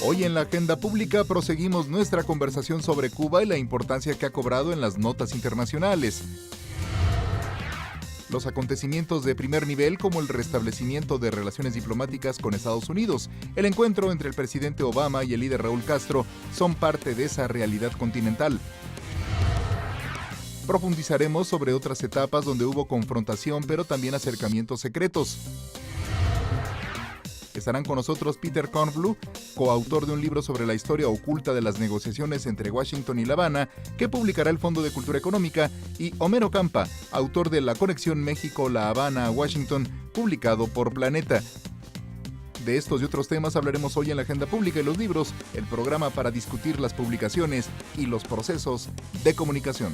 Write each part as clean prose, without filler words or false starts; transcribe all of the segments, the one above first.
Hoy en la agenda pública proseguimos nuestra conversación sobre Cuba y la importancia que ha cobrado en las notas internacionales. Los acontecimientos de primer nivel como el restablecimiento de relaciones diplomáticas con Estados Unidos, el encuentro entre el presidente Obama y el líder Raúl Castro son parte de esa realidad continental. Profundizaremos sobre otras etapas donde hubo confrontación pero también acercamientos secretos. Estarán con nosotros Peter Kornbluh, coautor de un libro sobre la historia oculta de las negociaciones entre Washington y La Habana, que publicará el Fondo de Cultura Económica, y Homero Campa, autor de La Conexión México-La Habana-Washington, publicado por Planeta. De estos y otros temas hablaremos hoy en la Agenda Pública y los Libros, el programa para discutir las publicaciones y los procesos de comunicación.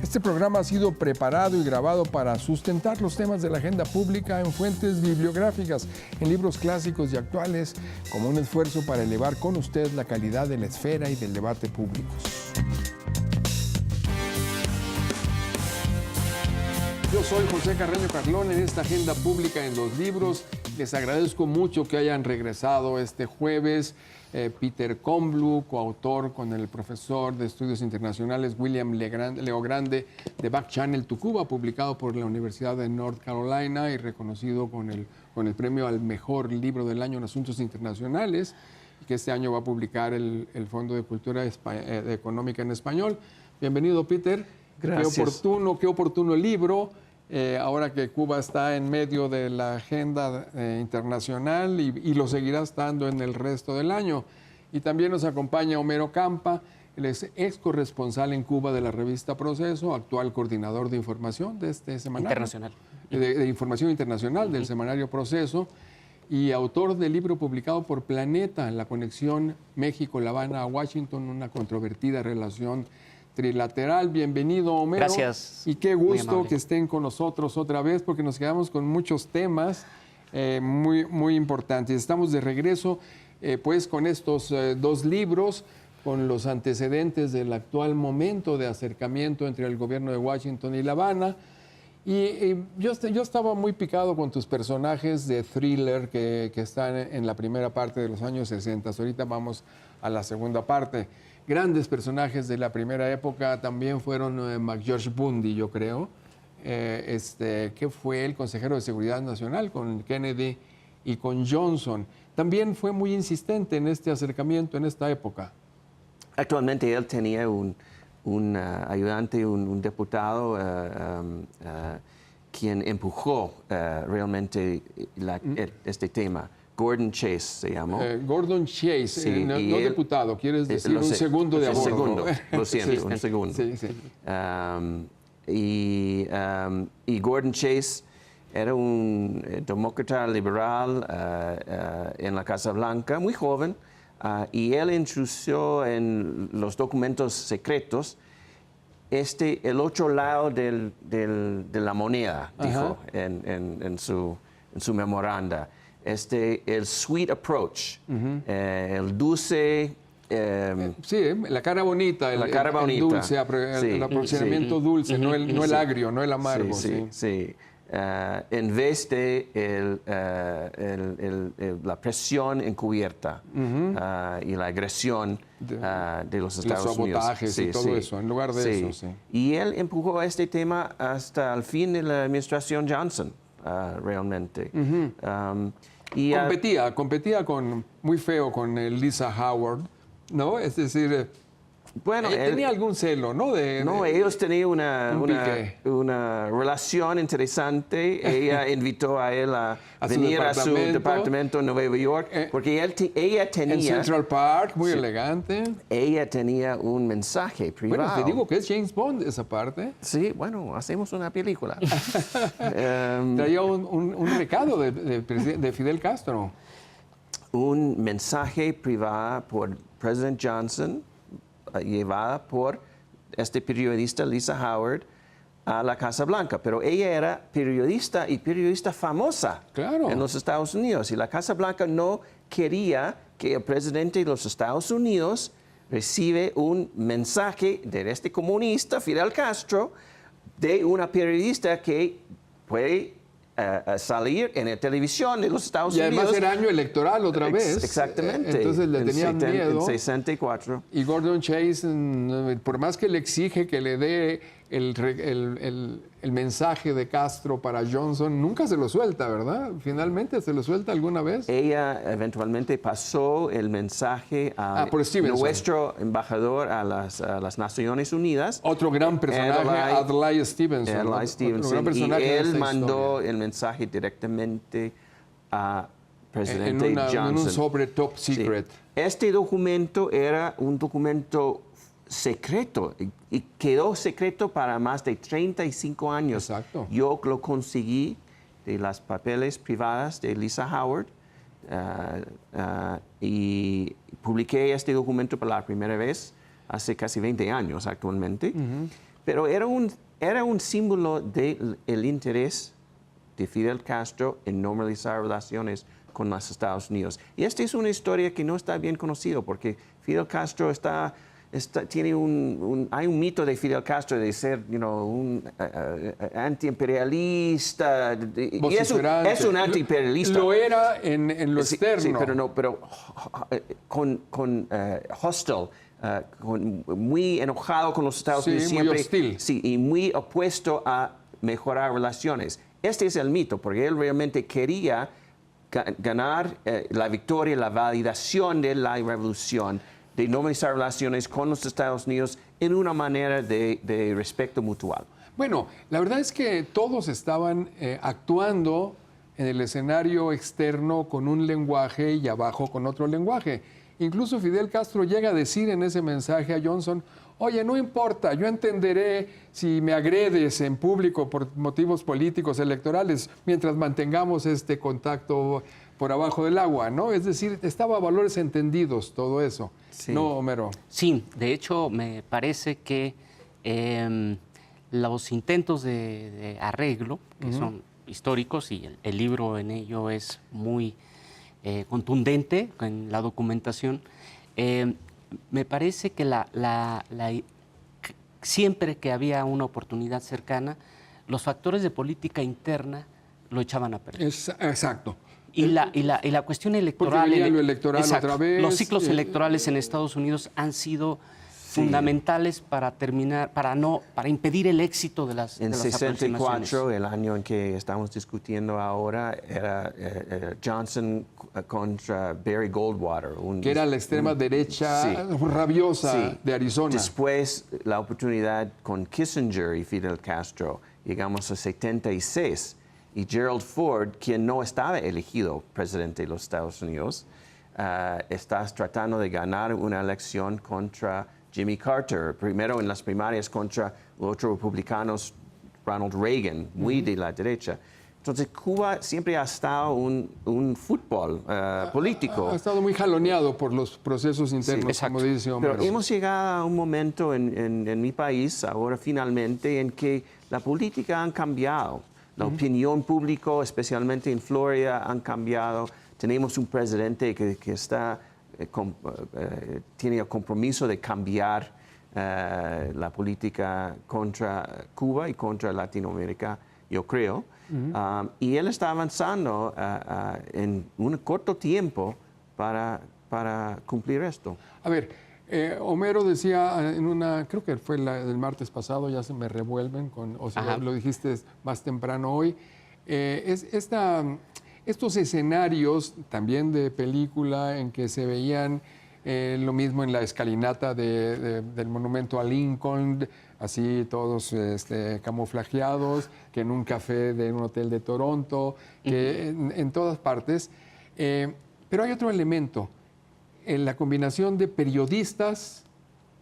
Este programa ha sido preparado y grabado para sustentar los temas de la agenda pública en fuentes bibliográficas, en libros clásicos y actuales, como un esfuerzo para elevar con usted la calidad de la esfera y del debate públicos. Yo soy José Carreño Carlón en esta agenda pública en los libros. Les agradezco mucho que hayan regresado este jueves. Peter Kornbluh, coautor con el profesor de Estudios Internacionales William Leogrande de Back Channel to Cuba, publicado por la Universidad de North Carolina y reconocido con el premio al mejor libro del año en Asuntos Internacionales, que este año va a publicar el Fondo de Cultura Económica en Español. Bienvenido, Peter. Gracias. Qué oportuno libro. Ahora que Cuba está en medio de la agenda internacional y lo seguirá estando en el resto del año. Y también nos acompaña Homero Campa, él es ex corresponsal en Cuba de la revista Proceso, actual coordinador de información de este semanario. Internacional. De información internacional del semanario Proceso y autor del libro publicado por Planeta, La Conexión México-La Habana-Washington, una controvertida relación trilateral. Bienvenido, Homero. Gracias. Y qué gusto que estén con nosotros otra vez, porque nos quedamos con muchos temas muy importantes. Estamos de regreso, pues, con estos dos libros, con los antecedentes del actual momento de acercamiento entre el gobierno de Washington y La Habana. Y yo estaba muy picado con tus personajes de thriller que están en la primera parte de los años 60. Ahorita vamos a la segunda parte. Grandes personajes de la primera época también fueron McGeorge Bundy, yo creo, que fue el consejero de Seguridad Nacional con Kennedy y con Johnson. También fue muy insistente en este acercamiento en esta época. Actualmente él tenía un ayudante, un diputado, quien empujó realmente este tema. Gordon Chase se llamó. Gordon Chase, sí, no él, diputado, quieres decir un segundo de a bordo. Segundo, lo siento, un segundo. Sí, sí. Y Gordon Chase era un demócrata liberal en la Casa Blanca, muy joven, y él introdujo en los documentos secretos el otro lado de la moneda, dijo en su memoranda. El sweet approach, el dulce... sí, la cara bonita, el dulce, el aproximamiento dulce, no el agrio, no el amargo. Sí. En vez de la presión encubierta y la agresión de los Estados Unidos. Los sabotajes y todo eso, en lugar de eso. Sí. Y él empujó este tema hasta el fin de la administración Johnson, realmente. Y competía muy feo con Lisa Howard, ¿no? Es decir, bueno, tenía algún celo, ¿no? Ellos tenían una relación interesante. Ella invitó a él a venir a su departamento en Nueva York, porque ella tenía... En Central Park, muy elegante. Ella tenía un mensaje privado. Bueno, te digo que es James Bond esa parte. Sí, bueno, hacemos una película. Traía un recado de Fidel Castro. Un mensaje privado por President Johnson, llevada por este periodista Lisa Howard a la Casa Blanca, pero ella era periodista famosa en los Estados Unidos, y la Casa Blanca no quería que el presidente de los Estados Unidos recibe un mensaje de este comunista, Fidel Castro, de una periodista que puede salir en la televisión de los Estados Unidos. Y además era año electoral otra vez. Exactamente. Entonces le tenían miedo. En 64. Y Gordon Chase, por más que le exige que le dé el mensaje de Castro para Johnson, nunca se lo suelta, ¿verdad? Finalmente se lo suelta alguna vez. Ella eventualmente pasó el mensaje a por Stevenson, nuestro embajador a las Naciones Unidas. Otro gran personaje, Adlai Stevenson. Adlai Stevenson. Y él mandó el mensaje directamente a presidente Johnson. En un sobre top secret. Sí. Este documento era un documento secreto y quedó secreto para más de 35 años. Exacto. Yo lo conseguí de las papeles privadas de Lisa Howard y publiqué este documento por la primera vez hace casi 20 años actualmente. Pero era un símbolo del interés de Fidel Castro en normalizar relaciones con los Estados Unidos. Y esta es una historia que no está bien conocida porque Fidel Castro tiene hay un mito de Fidel Castro de ser, un antiimperialista. Y es un antiimperialista. Lo era en lo externo. Sí, pero hostil, muy enojado con los Estados Unidos. Siempre, muy hostil. Sí, y muy opuesto a mejorar relaciones. Este es el mito, porque él realmente quería ganar la victoria, la validación de la revolución, de normalizar relaciones con los Estados Unidos en una manera de respeto mutual. Bueno, la verdad es que todos estaban actuando en el escenario externo con un lenguaje y abajo con otro lenguaje. Incluso Fidel Castro llega a decir en ese mensaje a Johnson: oye, no importa, yo entenderé si me agredes en público por motivos políticos electorales mientras mantengamos este contacto por abajo del agua, ¿no? Es decir, estaba a valores entendidos todo eso. Sí. ¿No, Homero? Sí, de hecho me parece que los intentos de arreglo, que son históricos, y el libro en ello es muy contundente en la documentación, me parece que siempre que había una oportunidad cercana, los factores de política interna lo echaban a perder. Exacto. Y la cuestión electoral, porque venía lo electoral otra vez. Los ciclos electorales en Estados Unidos han sido fundamentales para impedir el éxito de las aproximaciones. En 64, el año en que estamos discutiendo ahora, era Johnson contra Barry Goldwater. Que era la extrema derecha rabiosa de Arizona. Después, la oportunidad con Kissinger y Fidel Castro, llegamos a 76. Y Gerald Ford, quien no estaba elegido presidente de los Estados Unidos, está tratando de ganar una elección contra Jimmy Carter, primero en las primarias contra los otros republicanos, Ronald Reagan, muy de la derecha. Entonces, Cuba siempre ha estado un fútbol político. Ha estado muy jaloneado por los procesos internos, como dice Homero. Pero hemos llegado a un momento en mi país, ahora finalmente, en que la política ha cambiado. La opinión pública, especialmente en Florida, han cambiado. Tenemos un presidente que tiene el compromiso de cambiar la política contra Cuba y contra Latinoamérica, yo creo. Y él está avanzando en un corto tiempo para cumplir esto. A ver, Homero decía en creo que fue el martes pasado, ya se me revuelven, o sea, lo dijiste más temprano hoy, estos escenarios también de película en que se veían lo mismo en la escalinata del monumento a Lincoln, así todos camuflajeados, que en un café de un hotel de Toronto, que en todas partes. Pero hay otro elemento, en la combinación de periodistas,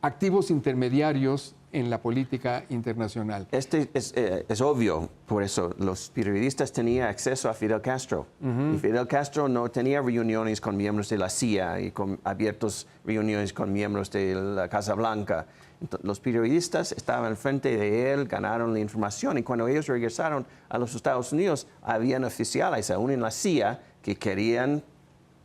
activos intermediarios en la política internacional. Este es obvio, por eso los periodistas tenían acceso a Fidel Castro. Y Fidel Castro no tenía reuniones con miembros de la CIA y abiertas reuniones con miembros de la Casa Blanca. Entonces, los periodistas estaban frente de él, ganaron la información, y cuando ellos regresaron a los Estados Unidos, habían oficiales, aún en la CIA, que querían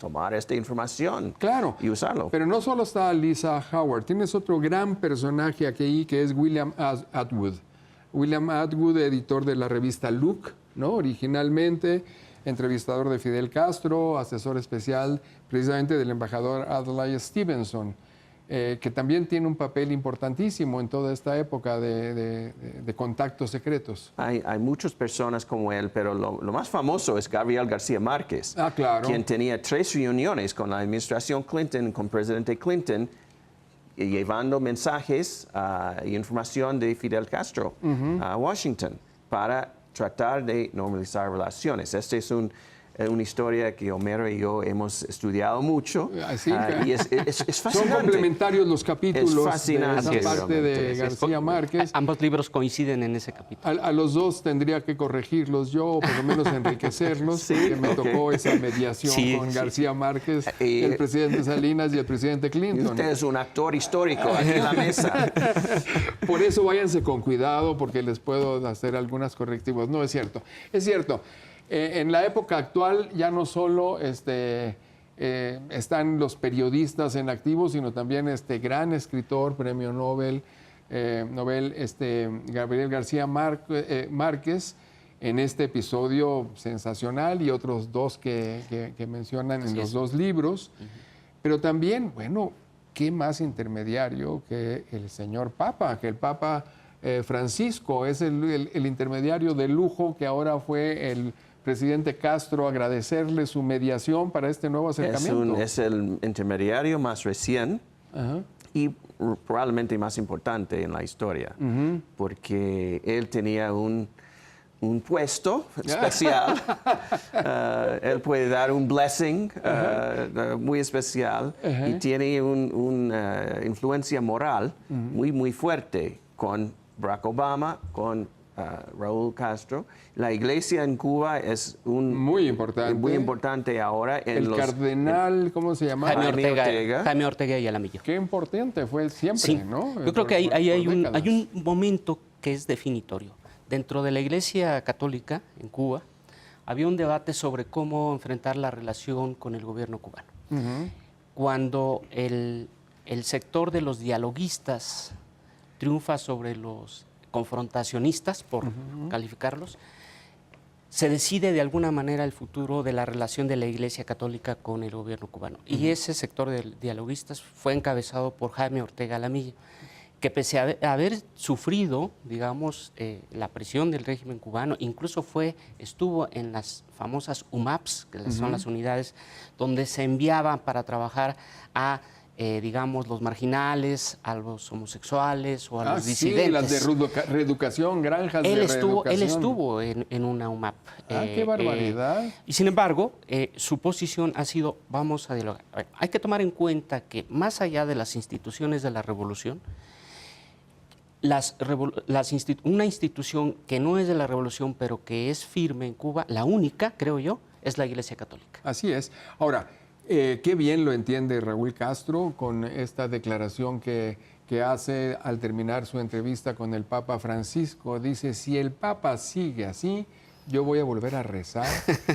tomar esta información Claro, y usarlo. pero no solo está Lisa Howard, tienes otro gran personaje aquí que es William Atwood. William Atwood, editor de la revista Look, ¿no? Originalmente entrevistador de Fidel Castro, asesor especial precisamente del embajador Adlai Stevenson, que también tiene un papel importantísimo en toda esta época de contactos secretos. Hay muchas personas como él, pero lo más famoso es Gabriel García Márquez, Claro. quien tenía 3 reuniones con la administración Clinton, con presidente Clinton, llevando mensajes e información de Fidel Castro a Washington para tratar de normalizar relaciones. Esta es una historia que Homero y yo hemos estudiado mucho. Y es fascinante. Son complementarios los capítulos Es fascinante, de esa parte de realmente. García Márquez. Ambos libros coinciden en ese capítulo. A los dos tendría que corregirlos yo, o por lo menos enriquecerlos, Sí, porque me ok. tocó esa mediación Sí, con sí. García Márquez, Y- el presidente Salinas y el presidente Y Clinton. usted es un actor histórico aquí en la mesa. Por eso váyanse con cuidado, porque les puedo hacer algunas correctivos. No, es cierto. Es cierto. En la época actual ya no solo están los periodistas en activo, sino también este gran escritor, premio Nobel, Gabriel García Márquez, en este episodio sensacional y otros dos que mencionan en los dos libros. Pero también, bueno, ¿qué más intermediario que el señor Papa? Que el Papa Francisco es el intermediario de lujo que ahora fue el presidente Castro, agradecerle su mediación para este nuevo acercamiento. Es el intermediario más recién y probablemente más importante en la historia, porque él tenía un puesto especial. Él puede dar un blessing muy especial y tiene una influencia moral muy fuerte con Barack Obama, con Raúl Castro. La iglesia en Cuba es muy importante ahora. El cardenal, ¿cómo se llama? Jaime Ortega y Alamillo. Qué importante fue siempre, Sí. ¿no? Yo creo que Por hay décadas. un momento que es definitorio. Dentro de la Iglesia Católica en Cuba había un debate sobre cómo enfrentar la relación con el gobierno cubano. Cuando el sector de los dialoguistas triunfa sobre los confrontacionistas, por calificarlos, se decide de alguna manera el futuro de la relación de la Iglesia Católica con el gobierno cubano. Y ese sector de dialoguistas fue encabezado por Jaime Ortega Alamillo, que pese a haber sufrido, digamos, la presión del régimen cubano, incluso estuvo en las famosas UMAPs, que son las unidades donde se enviaban para trabajar a digamos, los marginales, a los homosexuales o a los disidentes. Sí, las de reeducación, granjas de reeducación. Él estuvo en una UMAP. ¡Qué barbaridad! Y sin embargo, su posición ha sido, vamos a dialogar. A ver, hay que tomar en cuenta que más allá de las instituciones de la revolución, una institución que no es de la revolución, pero que es firme en Cuba, la única, creo yo, es la Iglesia Católica. Así es. Ahora, qué bien lo entiende Raúl Castro con esta declaración que hace al terminar su entrevista con el Papa Francisco. Dice, si el Papa sigue así, yo voy a volver a rezar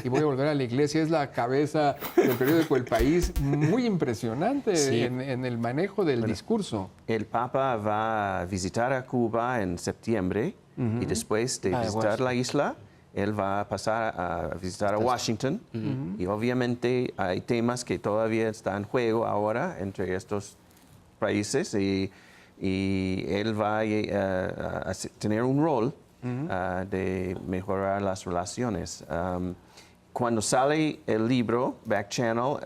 y voy a volver a la iglesia. Es la cabeza del periódico El País, muy impresionante Sí. en el manejo del discurso. El Papa va a visitar a Cuba en septiembre y después de visitar la isla, él va a pasar a visitar a Washington y obviamente hay temas que todavía están en juego ahora entre estos países y él va a tener un rol de mejorar las relaciones. Cuando sale el libro Back Channel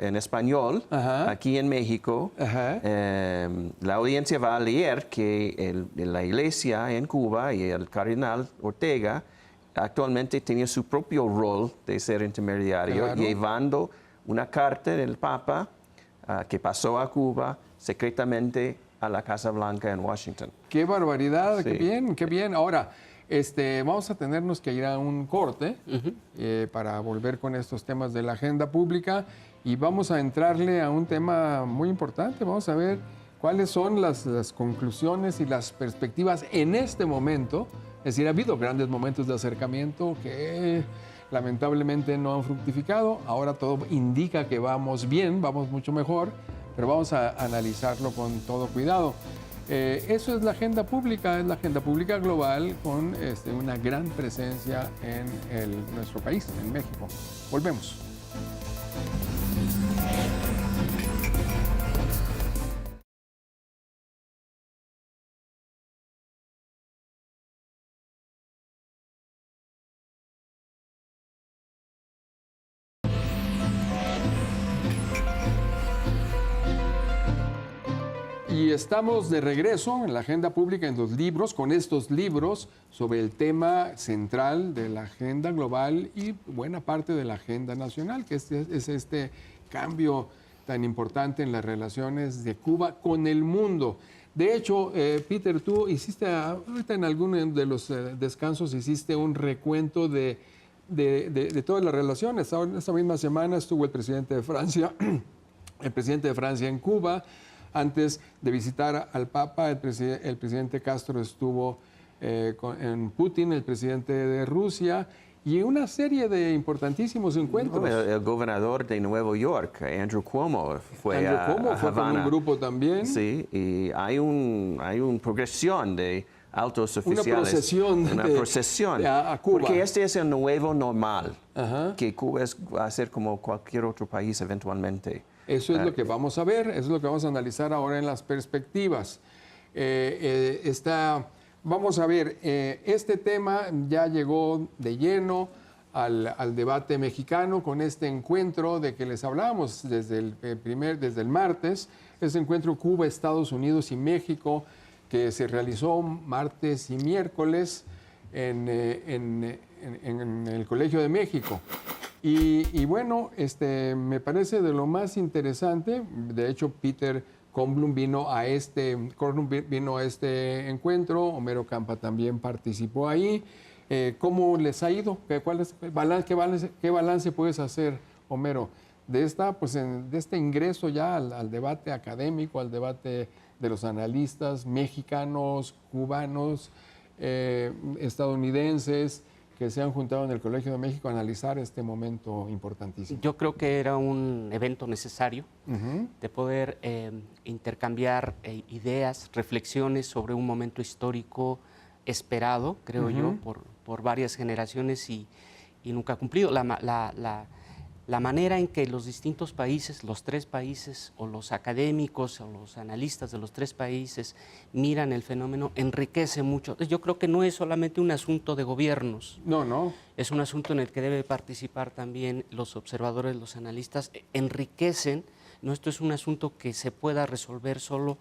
en español, aquí en México, la audiencia va a leer que la iglesia en Cuba y el cardenal Ortega actualmente tiene su propio rol de ser intermediario, Claro. llevando una carta del Papa que pasó a Cuba secretamente a la Casa Blanca en Washington. ¡Qué barbaridad! Sí. ¡Qué bien, qué bien! Ahora, vamos a tenernos que ir a un corte para volver con estos temas de la agenda pública y vamos a entrarle a un tema muy importante. Vamos a ver cuáles son las conclusiones y las perspectivas en este momento. Es decir, ha habido grandes momentos de acercamiento que lamentablemente no han fructificado. Ahora todo indica que vamos bien, vamos mucho mejor, pero vamos a analizarlo con todo cuidado. Eso es la agenda pública global con una gran presencia en nuestro país, en México. Volvemos. Y estamos de regreso en la agenda pública en los libros, con estos libros sobre el tema central de la agenda global y buena parte de la agenda nacional, que es este cambio tan importante en las relaciones de Cuba con el mundo. De hecho, Peter, tú hiciste, ahorita en alguno de los descansos, hiciste un recuento de todas las relaciones. Esta misma semana estuvo el presidente de Francia, en Cuba. Antes de visitar al Papa, el presidente Castro estuvo en Putin, el presidente de Rusia, y una serie de importantísimos encuentros. El gobernador de Nueva York, Andrew Cuomo, fue a fue con Havana. un grupo también. Sí, y hay una progresión de altos oficiales. Una procesión a Cuba. Porque este es el nuevo normal, Ajá. que Cuba va a ser como cualquier otro país eventualmente. Eso es lo que vamos a ver, eso es lo que vamos a analizar ahora en las perspectivas. Vamos a ver, este tema ya llegó de lleno al debate mexicano con este encuentro de que les hablábamos desde el martes, ese encuentro Cuba, Estados Unidos y México, que se realizó martes y miércoles en el Colegio de México. Y bueno, me parece de lo más interesante. De hecho, Peter Kornblum vino a este encuentro, Homero Campa también participó ahí. ¿Cómo les ha ido? ¿Qué balance puedes hacer, Homero, de este ingreso ya al debate académico, al debate de los analistas mexicanos, cubanos, estadounidenses, que se han juntado en el Colegio de México a analizar este momento importantísimo? Yo creo que era un evento necesario de poder intercambiar ideas, reflexiones sobre un momento histórico esperado, creo yo, por varias generaciones y nunca cumplido. La manera en que los distintos países, los tres países, o los académicos o los analistas de los tres países miran el fenómeno enriquece mucho. Yo creo que no es solamente un asunto de gobiernos. No. Es un asunto en el que debe participar también los observadores, los analistas. Enriquecen. No, esto es un asunto que se pueda resolver solo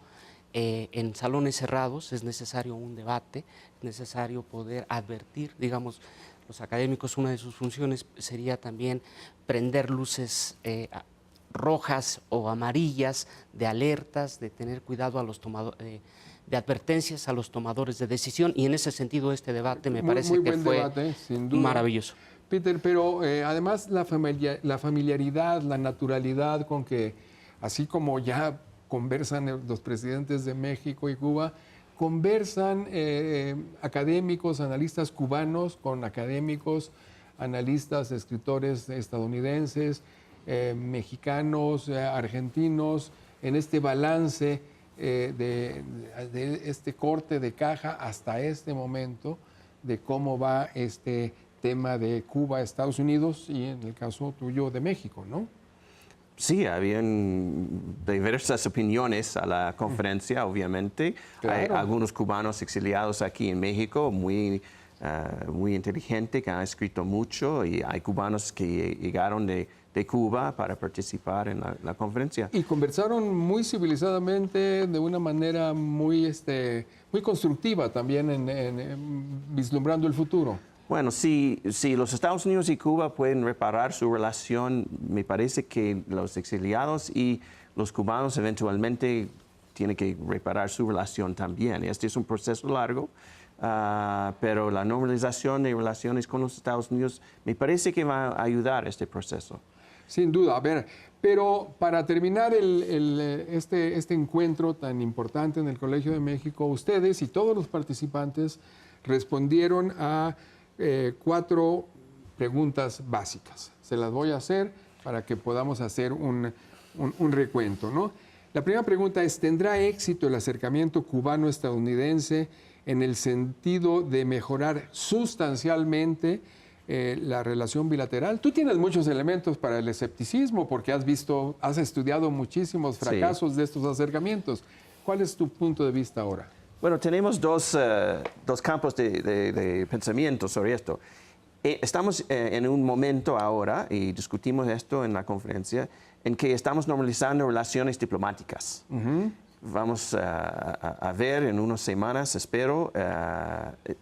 en salones cerrados. Es necesario un debate, es necesario poder advertir, digamos. Los académicos, una de sus funciones sería también prender luces rojas o amarillas de alertas, de tener cuidado a los tomadores, de advertencias a los tomadores de decisión, y en ese sentido este debate me parece que fue debate, sin duda, maravilloso. Peter, pero además la familiaridad, la naturalidad con que, así como ya conversan los presidentes de México y Cuba, conversan académicos, analistas cubanos con académicos, analistas, escritores estadounidenses, mexicanos, argentinos, en este balance de este corte de caja hasta este momento de cómo va este tema de Cuba, Estados Unidos y en el caso tuyo de México, ¿no? Sí, habían diversas opiniones a la conferencia, obviamente. Claro. Hay algunos cubanos exiliados aquí en México, muy inteligentes, que han escrito mucho, y hay cubanos que llegaron de Cuba para participar en la conferencia. Y conversaron muy civilizadamente, de una manera muy constructiva también, vislumbrando el futuro. Bueno, si los Estados Unidos y Cuba pueden reparar su relación, me parece que los exiliados y los cubanos eventualmente tienen que reparar su relación también. Este es un proceso largo, pero la normalización de relaciones con los Estados Unidos me parece que va a ayudar a este proceso. Sin duda. A ver, pero para terminar este encuentro tan importante en el Colegio de México, ustedes y todos los participantes respondieron a 4 preguntas básicas. Se las voy a hacer para que podamos hacer un recuento, ¿no? La primera pregunta es, ¿tendrá éxito el acercamiento cubano-estadounidense en el sentido de mejorar sustancialmente la relación bilateral? Tú tienes muchos elementos para el escepticismo porque has estudiado muchísimos fracasos de estos acercamientos. ¿Cuál es tu punto de vista ahora? Bueno, tenemos dos campos de pensamiento sobre esto. Estamos en un momento ahora, y discutimos esto en la conferencia, en que estamos normalizando relaciones diplomáticas. Vamos a ver en unas semanas, espero,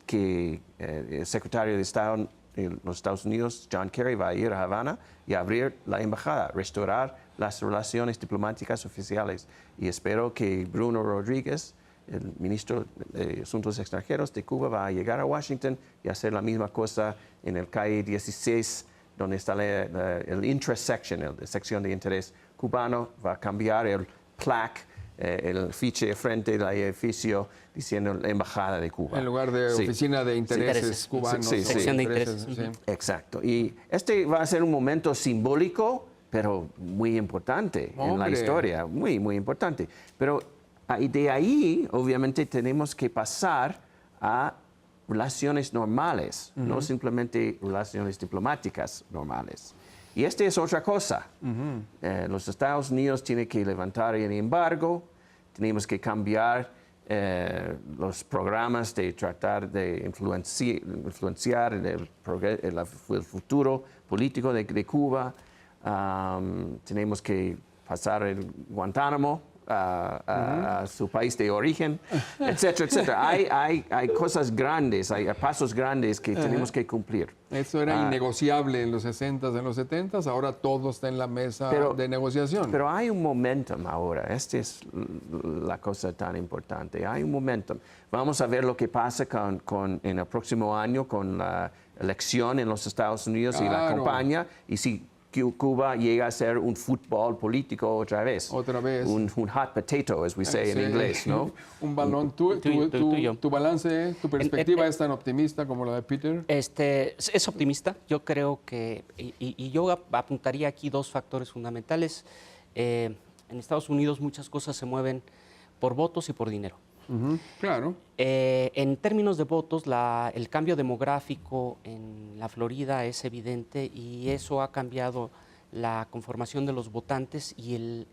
que el secretario de Estado de los Estados Unidos, John Kerry, va a ir a Havana y abrir la embajada, restaurar las relaciones diplomáticas oficiales. Y espero que Bruno Rodríguez, el ministro de Asuntos Extranjeros de Cuba, va a llegar a Washington y hacer la misma cosa en el calle 16, donde está el interest section, la sección de interés cubano. Va a cambiar el plaque, el fiche frente del edificio diciendo la Embajada de Cuba. En lugar de Oficina de Intereses Cubanos. Sección de intereses. Exacto. Y este va a ser un momento simbólico, pero muy importante en la historia. Muy, muy importante. Pero de ahí, obviamente, tenemos que pasar a relaciones normales, no simplemente relaciones diplomáticas normales. Y esta es otra cosa. Los Estados Unidos tienen que levantar el embargo, tenemos que cambiar los programas de tratar de influenciar el futuro político de Cuba. Tenemos que pasar el Guantánamo a su país de origen, etcétera, etcétera. Hay cosas grandes, hay pasos grandes que tenemos que cumplir. Eso era innegociable en los 60s, en los 70s, ahora todo está en la mesa de negociación. Pero hay un momentum ahora, esta es la cosa tan importante, hay un momentum. Vamos a ver lo que pasa en el próximo año con la elección en los Estados Unidos y la campaña, y si Cuba llega a ser un fútbol político otra vez. Un hot potato, as we say en inglés, ¿no? Un balón. ¿Tu balance, tu perspectiva es tan optimista como la de Peter? Es optimista. Yo creo que, y yo apuntaría aquí dos factores fundamentales. En Estados Unidos muchas cosas se mueven por votos y por dinero. Claro. En términos de votos, el cambio demográfico en la Florida es evidente y eso ha cambiado la conformación de los votantes y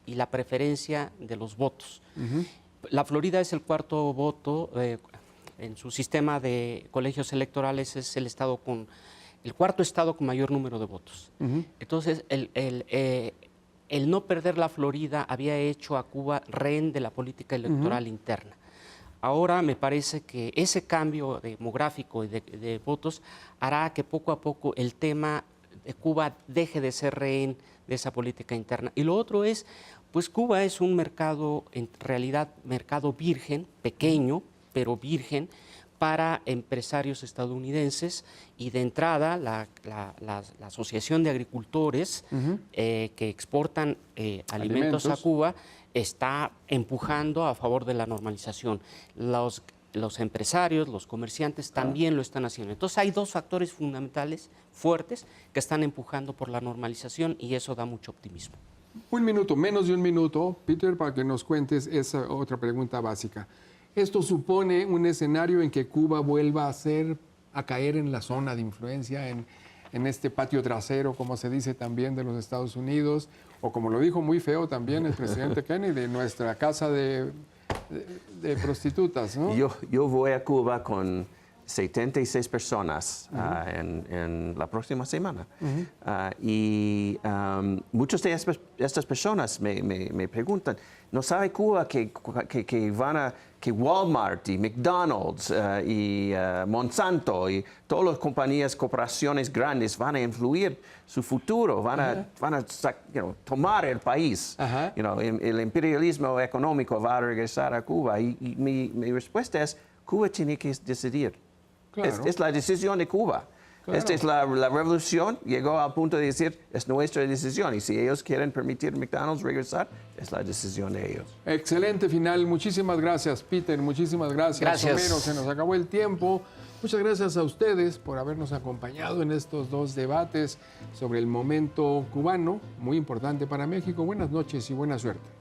la preferencia de los votos. La Florida es el cuarto voto, en su sistema de colegios electorales es el cuarto estado con mayor número de votos. Entonces, el no perder la Florida había hecho a Cuba rehén de la política electoral interna. Ahora me parece que ese cambio demográfico y de votos hará que poco a poco el tema de Cuba deje de ser rehén de esa política interna. Y lo otro es, pues Cuba es un mercado, en realidad, mercado virgen, pequeño, pero virgen, para empresarios estadounidenses, y de entrada la Asociación de Agricultores que exportan alimentos a Cuba está empujando a favor de la normalización. Los empresarios, los comerciantes también lo están haciendo. Entonces hay dos factores fundamentales fuertes que están empujando por la normalización y eso da mucho optimismo. Un minuto, menos de un minuto, Peter, para que nos cuentes esa otra pregunta básica. Esto supone un escenario en que Cuba vuelva a caer en la zona de influencia, en este patio trasero, como se dice también, de los Estados Unidos, o como lo dijo muy feo también el presidente Kennedy, nuestra casa de prostitutas, ¿no? Yo voy a Cuba con 76 personas en la próxima semana. Y muchas de estas personas me preguntan, ¿no sabe Cuba que Walmart y McDonald's y Monsanto y todas las compañías, corporaciones grandes van a influir su futuro, van a tomar el país? El imperialismo económico va a regresar a Cuba. Y mi respuesta es, Cuba tiene que decidir. Claro. Es la decisión de Cuba. Claro. Esta es la revolución, llegó al punto de decir, es nuestra decisión, y si ellos quieren permitir McDonald's regresar, es la decisión de ellos. Excelente final, muchísimas gracias, Peter, muchísimas gracias. Gracias. Homero, se nos acabó el tiempo. Muchas gracias a ustedes por habernos acompañado en estos 2 debates sobre el momento cubano, muy importante para México. Buenas noches y buena suerte.